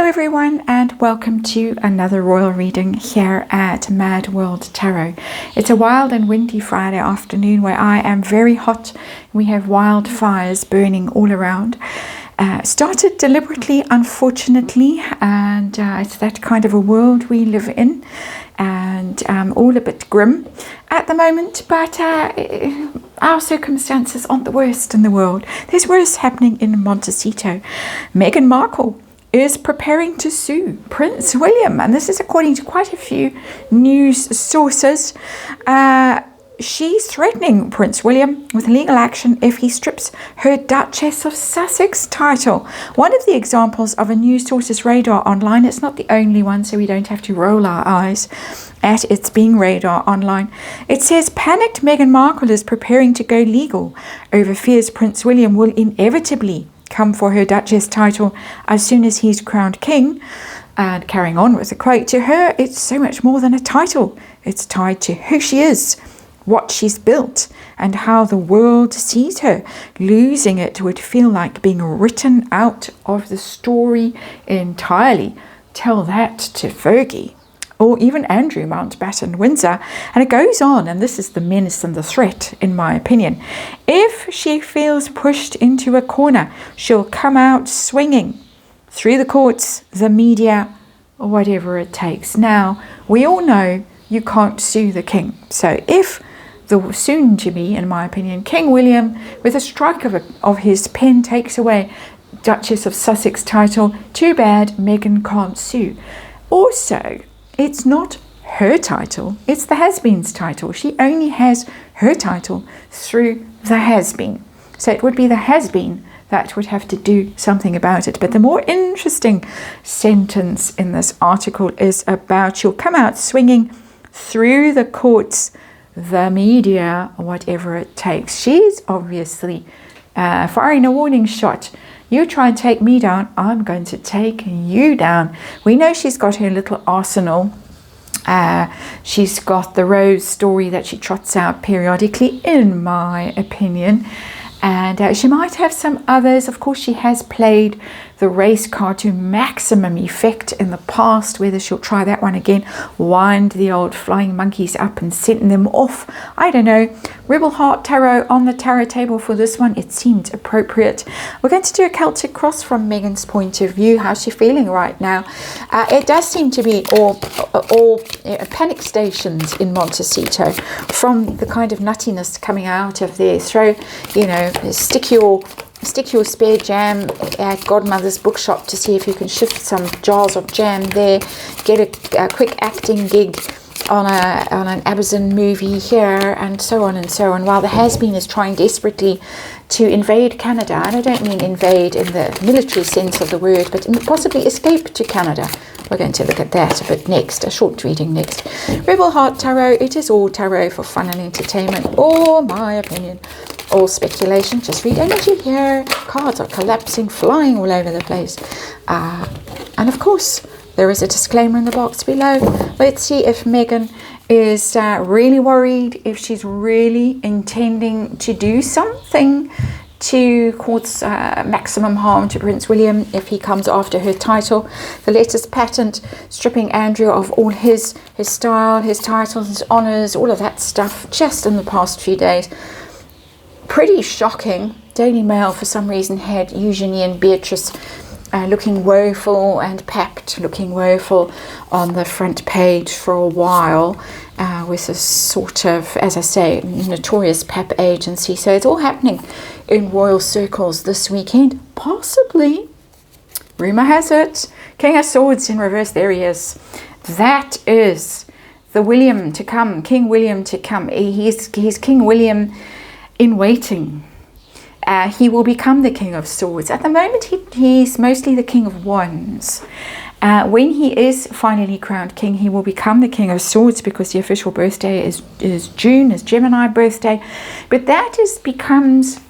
Hello everyone, and welcome to another royal reading here at Mad World Tarot. It's a wild and windy Friday afternoon where I am very hot. We have wildfires burning all around. Started deliberately, unfortunately, and it's that kind of a world we live in, and all a bit grim at the moment, but our circumstances aren't the worst in the world. There's worse happening in Montecito. Meghan Markle is preparing to sue Prince William, and this is according to quite a few news sources. She's threatening Prince William with legal action if he strips her Duchess of Sussex title. One of the examples of a news source's radar online, it's not the only one, so we don't have to roll our eyes at its being radar online. It says panicked Meghan Markle is preparing to go legal over fears Prince William will inevitably come for her Duchess title as soon as he's crowned king. And carrying on with the quote, to her it's so much more than a title. It's tied to who she is, what she's built, and how the world sees her. Losing it would feel like being written out of the story entirely. Tell that to Fergie, or even Andrew Mountbatten Windsor. And it goes on, and this is the menace and the threat, in my opinion. If she feels pushed into a corner, she'll come out swinging through the courts, the media, or whatever it takes. Now, we all know you can't sue the king. So if the soon-to-be, in my opinion, King William, with a strike of his pen, takes away Duchess of Sussex title, too bad Meghan can't sue. Also, it's not her title, it's the has-been's title. She only has her title through the has-been. So it would be the has-been that would have to do something about it. But the more interesting sentence in this article is about she'll come out swinging through the courts, the media, whatever it takes. She's obviously firing a warning shot. You try and take me down, I'm going to take you down. We know she's got her little arsenal. She's got the Rose story that she trots out periodically, in my opinion. And she might have some others. Of course, she has played the race card to maximum effect in the past. Whether she'll try that one again, wind the old flying monkeys up and send them off, I don't know. Rebel Heart Tarot on the tarot table for this one. It seemed appropriate. We're going to do a Celtic cross from Meghan's point of view. How's she feeling right now? It does seem to be all panic stations in Montecito from the kind of nuttiness coming out of there. Throw, stick your spare jam at Godmother's bookshop to see if you can shift some jars of jam there. Get a quick acting gig on an Amazon movie here, and so on and so on, while the has-been is trying desperately to invade Canada. And I don't mean invade in the military sense of the word, but possibly escape to Canada. We're going to look at that a bit next, a short reading next. Rebel Heart Tarot, it is all tarot for fun and entertainment, or my opinion, all speculation. Just read energy here. Cards are collapsing, flying all over the place. And of course, there is a disclaimer in the box below. Let's see if Meghan is really worried, if she's really intending to do something to cause maximum harm to Prince William if he comes after her title. The latest patent stripping Andrew of all his style, his titles, his honours, all of that stuff just in the past few days. Pretty shocking. Daily Mail for some reason had Eugenie and Beatrice looking woeful, and Pact looking woeful on the front page for a while, with a sort of, as I say, notorious pap agency. So it's all happening in royal circles this weekend. Possibly, rumour has it, King of Swords in reverse. There he is. That is the William to come, King William to come. He's King William in waiting. He will become the King of Swords. At the moment, he's mostly the King of Wands. When he is finally crowned king, he will become the King of Swords, because the official birthday is June, is Gemini birthday. But that becomes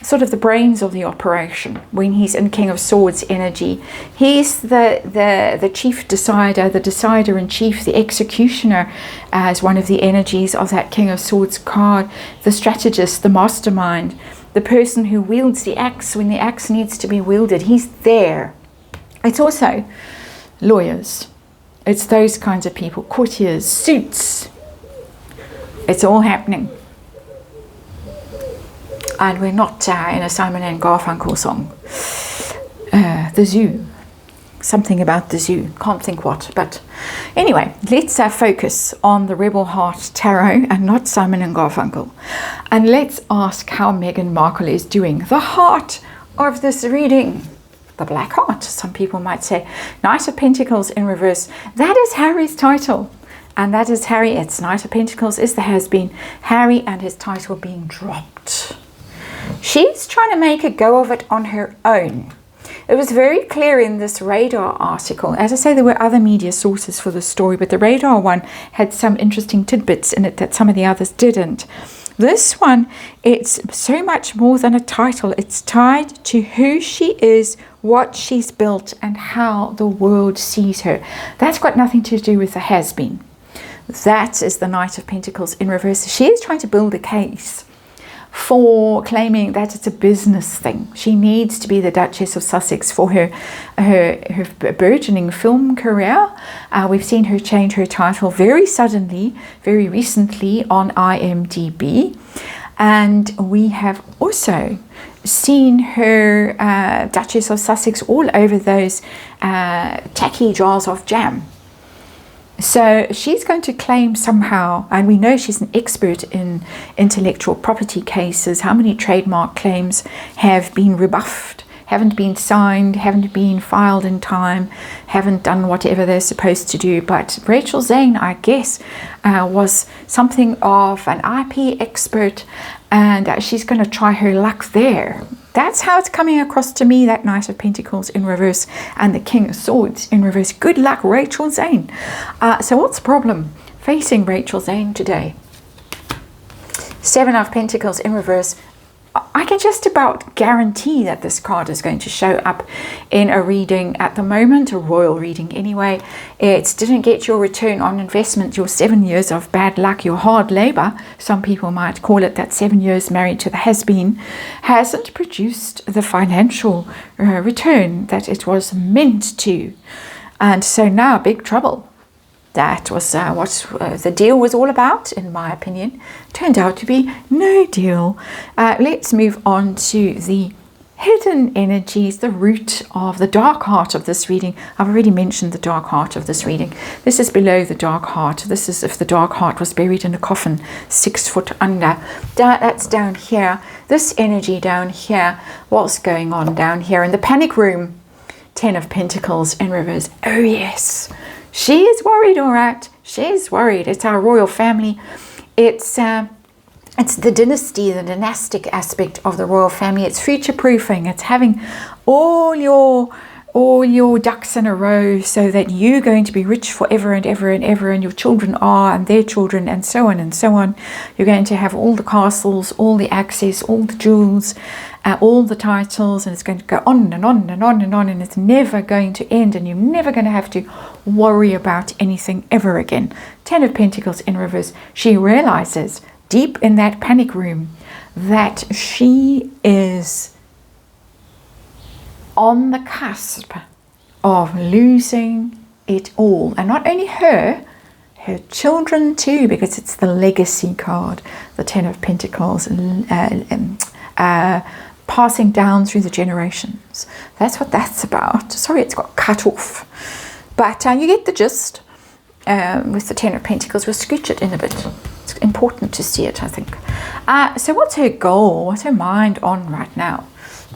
sort of the brains of the operation when he's in King of Swords energy. He's the chief decider, the decider in chief, the executioner, as one of the energies of that King of Swords card, the strategist, the mastermind, the person who wields the axe when the axe needs to be wielded. He's there. It's also lawyers. It's those kinds of people, courtiers, suits. It's all happening. And we're not in a Simon and Garfunkel song. The zoo. Something about the zoo. Can't think what. But anyway, let's focus on the Rebel Heart Tarot and not Simon and Garfunkel. And let's ask how Meghan Markle is doing. The heart of this reading. The Black Heart, some people might say. Knight of Pentacles in reverse. That is Harry's title. And that is Harry. It's Knight of Pentacles is the has-been. Harry and his title being dropped. She's trying to make a go of it on her own. It was very clear in this Radar article. As I say, there were other media sources for the story, but the Radar one had some interesting tidbits in it that some of the others didn't. This one, it's so much more than a title. It's tied to who she is, what she's built, and how the world sees her. That's got nothing to do with the has-been. That is the Knight of Pentacles in reverse. She is trying to build a case for claiming that it's a business thing. She needs to be the Duchess of Sussex for her burgeoning film career. We've seen her change her title very suddenly, very recently on IMDb. And we have also seen her Duchess of Sussex all over those tacky jars of jam. So she's going to claim somehow, and we know she's an expert in intellectual property cases, how many trademark claims have been rebuffed, haven't been signed, haven't been filed in time, haven't done whatever they're supposed to do. But Rachel Zane, I guess, was something of an IP expert, and she's going to try her luck there. That's how it's coming across to me, that Knight of Pentacles in reverse and the King of Swords in reverse. Good luck, Rachel Zane. So what's the problem facing Rachel Zane today? Seven of Pentacles in reverse. I can just about guarantee that this card is going to show up in a reading at the moment, a royal reading anyway. It didn't get your return on investment, your 7 years of bad luck, your hard labor, some people might call it, that 7 years married to the has-been, hasn't produced the financial return that it was meant to. And so now, big trouble. That was what the deal was all about, in my opinion. Turned out to be no deal. Let's move on to the hidden energies, the root of the dark heart of this reading. I've already mentioned the dark heart of this reading. This is below the dark heart. This is if the dark heart was buried in a coffin 6 foot under. That's down here. This energy down here. What's going on down here in the panic room? 10 of Pentacles in reverse. Oh yes. She is worried, all right. She's worried. It's our royal family. It's the dynasty, the dynastic aspect of the royal family. It's future-proofing. It's having all your ducks in a row so that you're going to be rich forever and ever and ever, and your children are, and their children, and so on and so on. You're going to have all the castles, all the access, all the jewels, all the titles, and it's going to go on and on and on and on, and it's never going to end, and you're never going to have to worry about anything ever again. 10 of Pentacles in reverse. She realizes deep in that panic room that she is on the cusp of losing it all. And not only her children too, because it's the legacy card, the 10 of Pentacles, passing down through the generations. That's what that's about. Sorry, it's got cut off. But you get the gist with the 10 of Pentacles. We'll scooch it in a bit. It's important to see it, I think. So what's her goal? What's her mind on right now?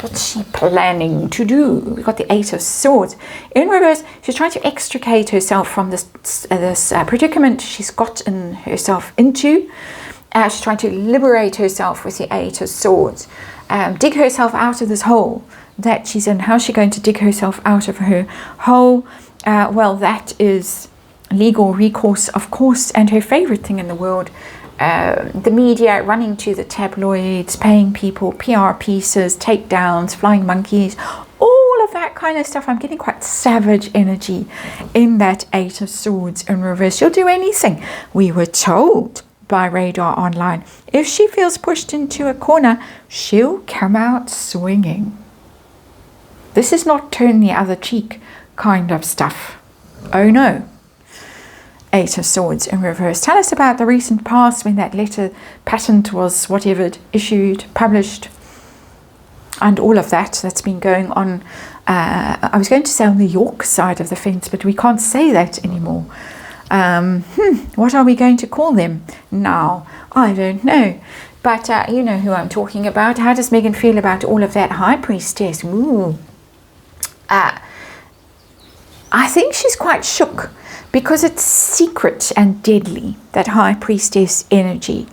What's she planning to do? We've got the 8 of Swords. In reverse, she's trying to extricate herself from this predicament she's gotten herself into. She's trying to liberate herself with the 8 of Swords. Dig herself out of this hole that she's in. How's she going to dig herself out of her hole? Well, that is legal recourse, of course, and her favorite thing in the world, the media, running to the tabloids, paying people, PR pieces, takedowns, flying monkeys, all of that kind of stuff. I'm getting quite savage energy in that 8 of Swords in reverse. She'll do anything. We were told by Radar Online, if she feels pushed into a corner, she'll come out swinging. This is not turn the other cheek kind of stuff. Oh no. Eight of Swords in reverse. Tell us about the recent past when that letter, patent was whatever, issued, published, and all of that that's been going on. I was going to say on the York side of the fence, but we can't say that anymore. What are we going to call them now? I don't know. But you know who I'm talking about. How does Meghan feel about all of that? High Priestess. Ooh. I think she's quite shook because it's secret and deadly, that High Priestess energy.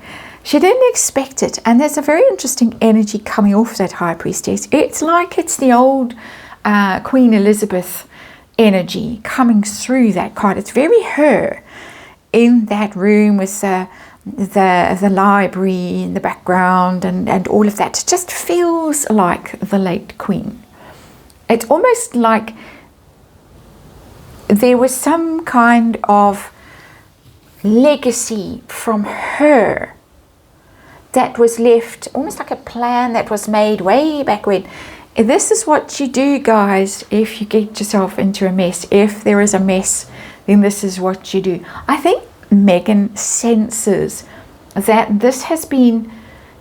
She didn't expect it. And there's a very interesting energy coming off that High Priestess. It's like it's the old Queen Elizabeth energy coming through that card. It's very her in that room with the library in the background and all of that. It just feels like the late Queen. It's almost like there was some kind of legacy from her that was left, almost like a plan that was made way back when. This is what you do, guys, if you get yourself into a mess. If there is a mess, then this is what you do. I think Meghan senses that this has been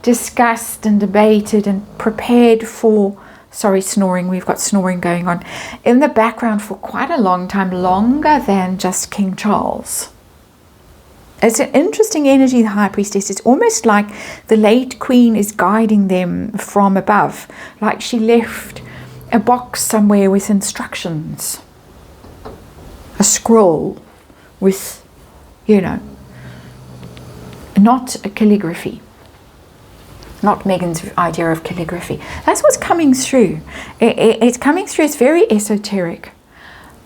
discussed and debated and prepared for, sorry, snoring, we've got snoring going on, in the background for quite a long time, longer than just King Charles. It's an interesting energy, the High Priestess. It's almost like the late Queen is guiding them from above, like she left a box somewhere with instructions, a scroll with, you know, not a calligraphy, not Meghan's idea of calligraphy. That's what's coming through. It's coming through. It's very esoteric.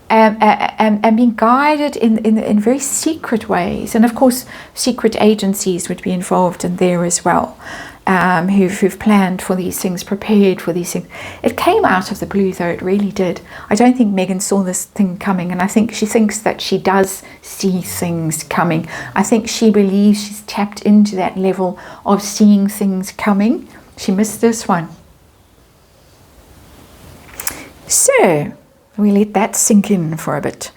And being guided in very secret ways. And of course, secret agencies would be involved in there as well, who've planned for these things, prepared for these things. It came out of the blue, though, it really did. I don't think Meghan saw this thing coming, and I think she thinks that she does see things coming. I think she believes she's tapped into that level of seeing things coming. She missed this one. So we let that sink in for a bit.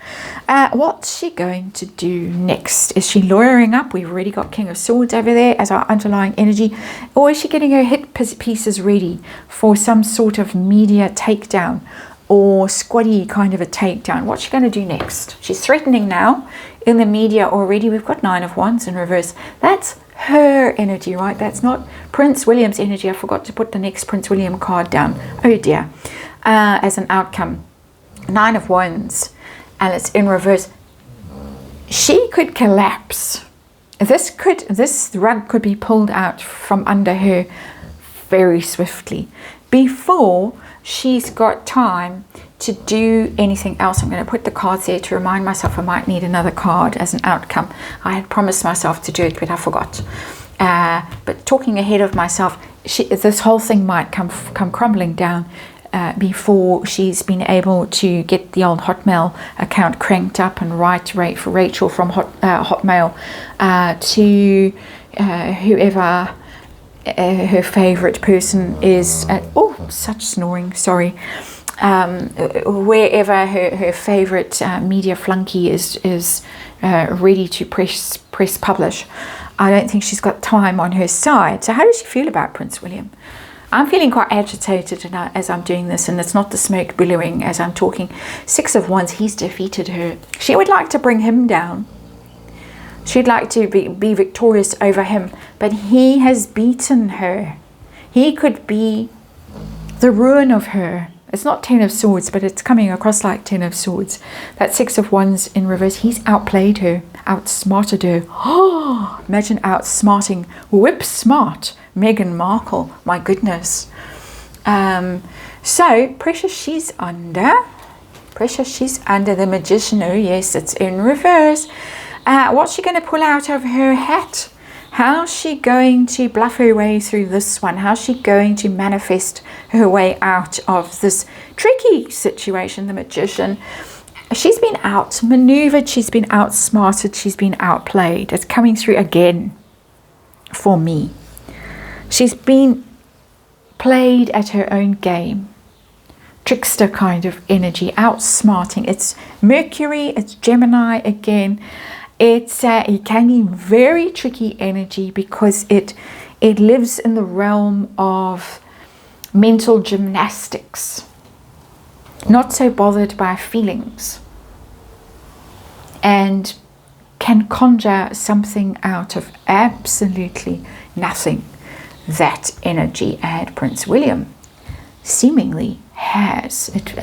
What's she going to do next? Is she lawyering up? We've already got King of Swords over there as our underlying energy. Or is she getting her hit pieces ready for some sort of media takedown or squaddy kind of a takedown? What's she going to do next? She's threatening now in the media already. We've got Nine of Wands in reverse. That's her energy, right? That's not Prince William's energy. I forgot to put the next Prince William card down. Oh dear. As an outcome. Nine of Wands, and it's in reverse. She could collapse. This rug could be pulled out from under her very swiftly before she's got time to do anything else. I'm going to put the cards there to remind myself I might need another card as an outcome. I had promised myself to do it, but I forgot. But talking ahead of myself, this whole thing might come crumbling down before she's been able to get the old Hotmail account cranked up and write for Rachel from Hotmail to whoever her favorite person is. Oh, such snoring, sorry. Wherever her favorite media flunky is ready to press publish. I don't think she's got time on her side. So how does she feel about Prince William? I'm feeling quite agitated as I'm doing this, and it's not the smoke billowing as I'm talking. Six of Wands, he's defeated her. She would like to bring him down. She'd like to be victorious over him, but he has beaten her. He could be the ruin of her. It's not Ten of Swords, but it's coming across like Ten of Swords. That Six of Wands in reverse, he's outplayed her, outsmarted her. Oh, imagine outsmarting, whip smart Meghan Markle. My goodness. So, pressure she's under. Pressure she's under. The Magician, oh yes, it's in reverse. What's she going to pull out of her hat? How's she going to bluff her way through this one? How's she going to manifest her way out of this tricky situation? The Magician. She's been outmaneuvered. She's been outsmarted. She's been outplayed. It's coming through again for me. She's been played at her own game. trickster kind of energy, outsmarting. It's Mercury, it's Gemini again. It's it can be very tricky energy because it lives in the realm of mental gymnastics, not so bothered by feelings, and can conjure something out of absolutely nothing. That energy, and Prince William seemingly has it.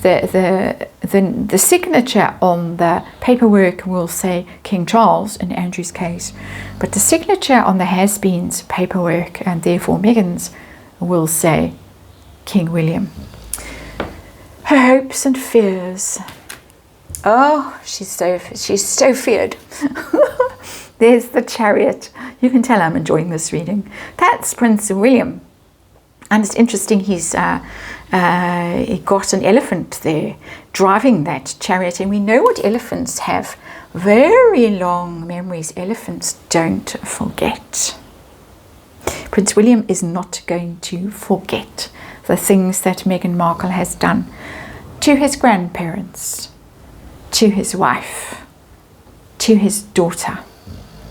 The signature on the paperwork will say King Charles in Andrew's case, but the signature on the has-beens paperwork, and therefore Meghan's, will say King William. Her hopes and fears. Oh, she's so feared. There's the Chariot. You can tell I'm enjoying this reading. That's Prince William. And it's interesting, he got an elephant there driving that chariot. And we know what elephants have. Very long memories. Elephants don't forget. Prince William is not going to forget the things that Meghan Markle has done to his grandparents, to his wife, to his daughter.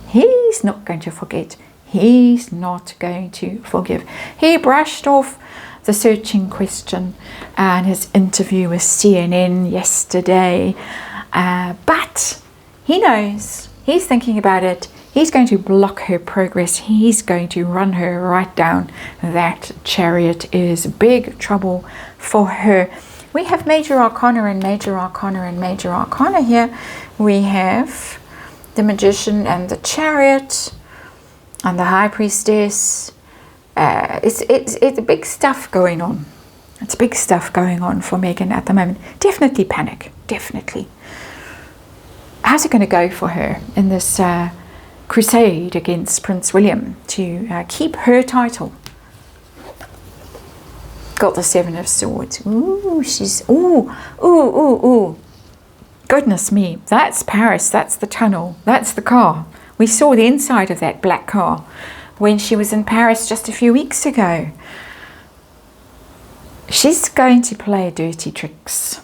He's not going to forget. He's not going to forgive. He brushed off the searching question and his interview with CNN yesterday. But he knows. He's thinking about it. He's going to block her progress. He's going to run her right down. That Chariot is big trouble for her. We have Major Arcana and Major Arcana and Major Arcana here. We have the Magician and the Chariot and the High Priestess. It's big stuff going on. It's big stuff going on for Meghan at the moment. Definitely panic. Definitely. How's it going to go for her in this crusade against Prince William to keep her title? Got the Seven of Swords. Ooh, she's ooh. Goodness me, that's Paris, that's the tunnel, that's the car. We saw the inside of that black car when she was in Paris just a few weeks ago. She's going to play dirty tricks.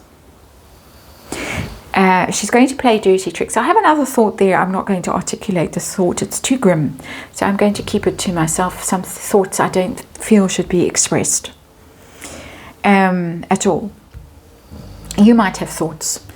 She's going to play dirty tricks. I have another thought there. I'm not going to articulate the thought. It's too grim. So I'm going to keep it to myself. Some thoughts I don't feel should be expressed at all. You might have thoughts.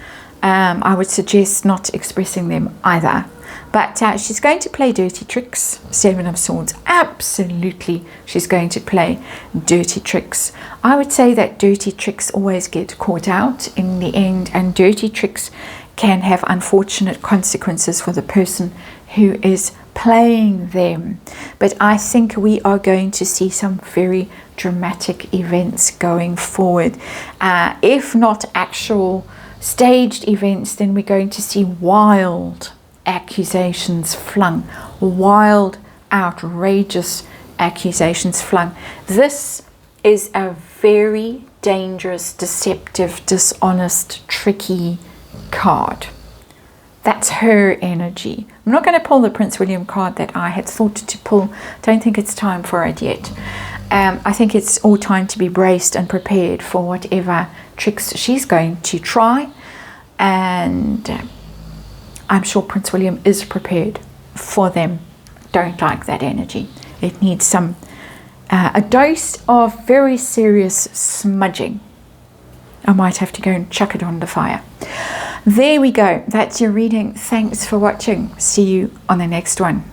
I would suggest not expressing them either. But she's going to play dirty tricks. Seven of Swords. Absolutely, she's going to play dirty tricks. I would say that dirty tricks always get caught out in the end, and dirty tricks can have unfortunate consequences for the person who is playing them. But I think we are going to see some very dramatic events going forward. If not actual staged events, then we're going to see wild accusations flung, wild, outrageous accusations flung. This is a very dangerous, deceptive, dishonest, tricky card. That's her energy. I'm not going to pull the Prince William card that I had thought to pull. Don't think it's time for it yet. I think it's all time to be braced and prepared for whatever tricks she's going to try. And I'm sure Prince William is prepared for them. Don't like that energy. It needs a dose of very serious smudging. I might have to go and chuck it on the fire. There we go. That's your reading. Thanks for watching. See you on the next one.